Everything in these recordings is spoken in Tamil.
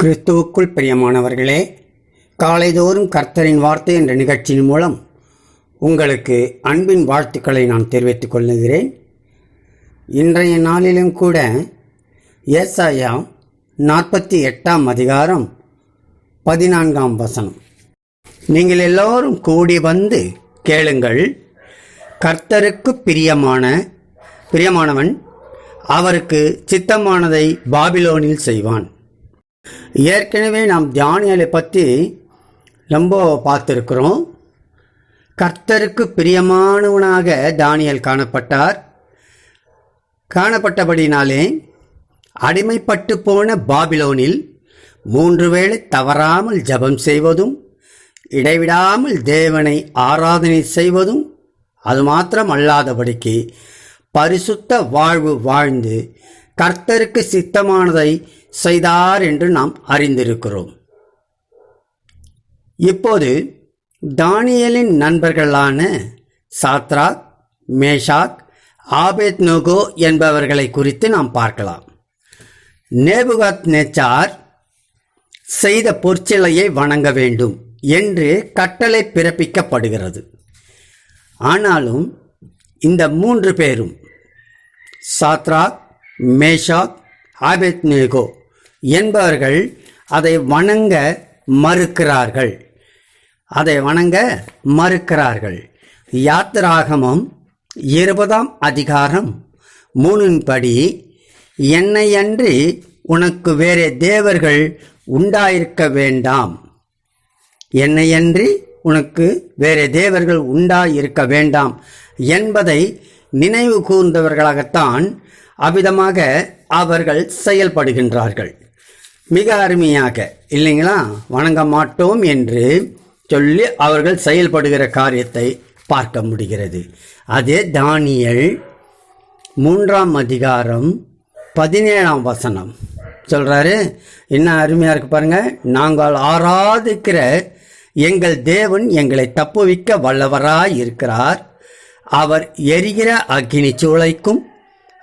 கிறிஸ்துவுக்குள் பிரியமானவர்களே, காலைதோறும் கர்த்தரின் வார்த்தை என்ற நிகழ்ச்சியின் மூலம் உங்களுக்கு அன்பின் வாழ்த்துக்களை நான் தெரிவித்துக் கொள்ளுகிறேன். இன்றைய நாளிலும் கூட ஏசாயா 48ஆம் அதிகாரம் 14ஆம் வசனம், நீங்கள் எல்லோரும் கூடி வந்து கேளுங்கள், கர்த்தருக்கு பிரியமானவன் அவருக்கு சித்தமானதை பாபிலோனில் செய்வான். ஏற்கனவே நாம் தானியேலை பற்றி ரொம்ப பார்த்துருக்கிறோம். கர்த்தருக்கு பிரியமானவனாக தானியேல் காணப்பட்டபடினாலே அடிமைப்பட்டு போன பாபிலோனில் 3 வேளை தவறாமல் ஜெபம் செய்வதும் இடைவிடாமல் தேவனை ஆராதனை செய்வதும் அது மாத்திரம் அல்லாதபடிக்கு பரிசுத்த வாழ்வு வாழ்ந்து கர்த்தருக்கு சித்தமானதை செய்தார் என்று நாம் அறிந்திருக்கிறோம். இப்போது தானியேலின் நண்பர்களான சாத்ராக், மேஷாக், ஆபேத்நேகோ என்பவர்களை குறித்து நாம் பார்க்கலாம். நேபுகாத்நேச்சார் செய்த பொற்சிலையை வணங்க வேண்டும் என்று கட்டளை பிறப்பிக்கப்படுகிறது. ஆனாலும் இந்த 3 பேரும், சாத்ராக், மேஷாக், ஆபேத்நேகோ என்பவர்கள் அதை வணங்க மறுக்கிறார்கள். யாத்திராகமம் 20ஆம் அதிகாரம் 3 படி, என்னையன்றி உனக்கு வேறே தேவர்கள் உண்டாயிருக்க வேண்டாம் என்பதை நினைவு கூர்ந்தவர்களாகத்தான் அவ்விதமாக அவர்கள் செயல்படுகின்றார்கள். மிக அருமையாக இல்லைங்களா? வணங்க மாட்டோம் என்று சொல்லி அவர்கள் செயல்படுகிற காரியத்தை பார்க்க முடிகிறது. அதே தானியேல் 3ஆம் அதிகாரம் 17ஆம் வசனம் சொல்றாரு. என்ன அருமையா இருக்கு பாருங்க. நாங்கள் ஆராதிக்கிற எங்கள் தேவன் எங்களை தப்புவிக்க வல்லவராய் இருக்கிறார். அவர் எரிகிற அக்கினி சூளைக்கும்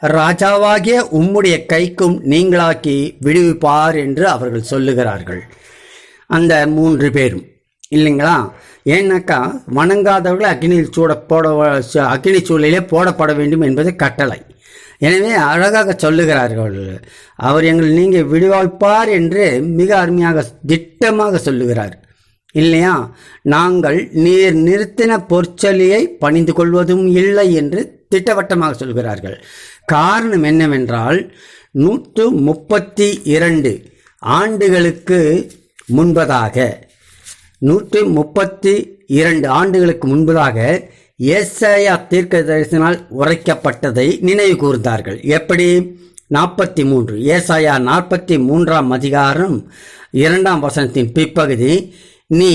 ராஜாவாகிய உம்முடைய கைக்கும் நீங்களாக்கி விடுவிப்பார் என்று அவர்கள் சொல்லுகிறார்கள். அந்த 3 பேரும் இல்லைங்களா? ஏன்னாக்கா வணங்காதவர்கள் அக்கினி சூளையிலே போடப்பட வேண்டும் என்பது கட்டளை. எனவே அழகாக சொல்லுகிறார்கள், அவர் நீங்கள் விடுவிப்பார் என்று மிக அருமையாக திட்டமாக சொல்லுகிறார் இல்லையா? நாங்கள் நீர் நிறுத்தின பொற்சொலியை பணிந்து கொள்வதும் இல்லை என்று திட்டவட்டமாக சொல்கிறார்கள். காரணம் என்னவென்றால் 132 ஆண்டுகளுக்கு முன்பதாக ஏசாயா தீர்க்கதரிசியினால் உரைக்கப்பட்டதை நினைவு கூர்ந்தார்கள். எப்படி? 43 ஏசாயா 43ஆம் அதிகாரம் 2ஆம் வசனத்தின் பிற்பகுதி, நீ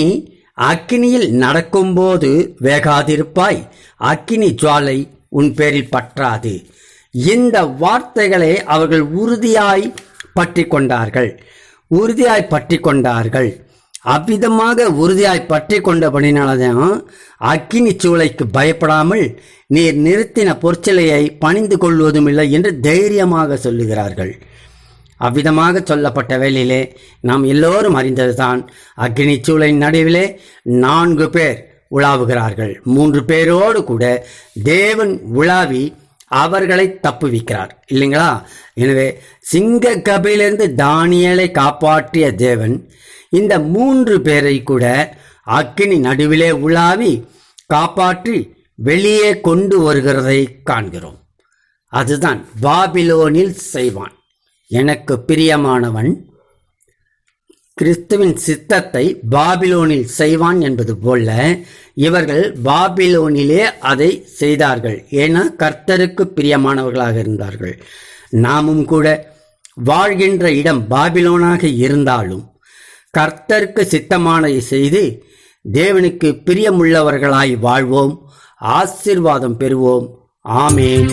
அக்கினியில் நடக்கும்போது வேகாதிருப்பாய், அக்கினி ஜுவாலை உன் பேரில் பற்றாது. இந்த வார்த்தைகளை அவர்கள் உறுதியாய் பற்றி கொண்டார்கள். அவ்விதமாக உறுதியாய் பற்றி கொண்டபடினால்தான் அக்கினி சூளைக்கு பயப்படாமல் நீர் நிறுத்தின பொற்சிலையை பணிந்து கொள்வதும் இல்லை என்று தைரியமாக சொல்லுகிறார்கள். அவ்விதமாக சொல்லப்பட்ட வேளையிலே நாம் எல்லோரும் அறிந்ததுதான், அக்கினி சூளையின் நடுவிலே 4 பேர் உலாவுகிறார்கள். 3 பேரோடு கூட தேவன் உலாவி அவர்களை தப்புவிக்கிறார் இல்லைங்களா? எனவே சிங்க கபிலிருந்து தானியேலை காப்பாற்றிய தேவன் இந்த 3 பேரை கூட அக்கினி நடுவிலே உலாவி காப்பாற்றி வெளியே கொண்டு வருகிறதை காண்கிறோம். அதுதான் பாபிலோனில் செய்வான். எனக்கு பிரியமானவன் கிறிஸ்துவின் சித்தத்தை பாபிலோனில் செய்வான் என்பது போல இவர்கள் பாபிலோனிலே அதை செய்தார்கள். ஏன்னா கர்த்தருக்கு பிரியமானவர்களாக இருந்தார்கள். நாமும் கூட வாழ்கின்ற இடம் பாபிலோனாக இருந்தாலும் கர்த்தருக்கு சித்தமானதை செய்து தேவனுக்கு பிரியமுள்ளவர்களாய் வாழ்வோம், ஆசீர்வாதம் பெறுவோம். ஆமேன்.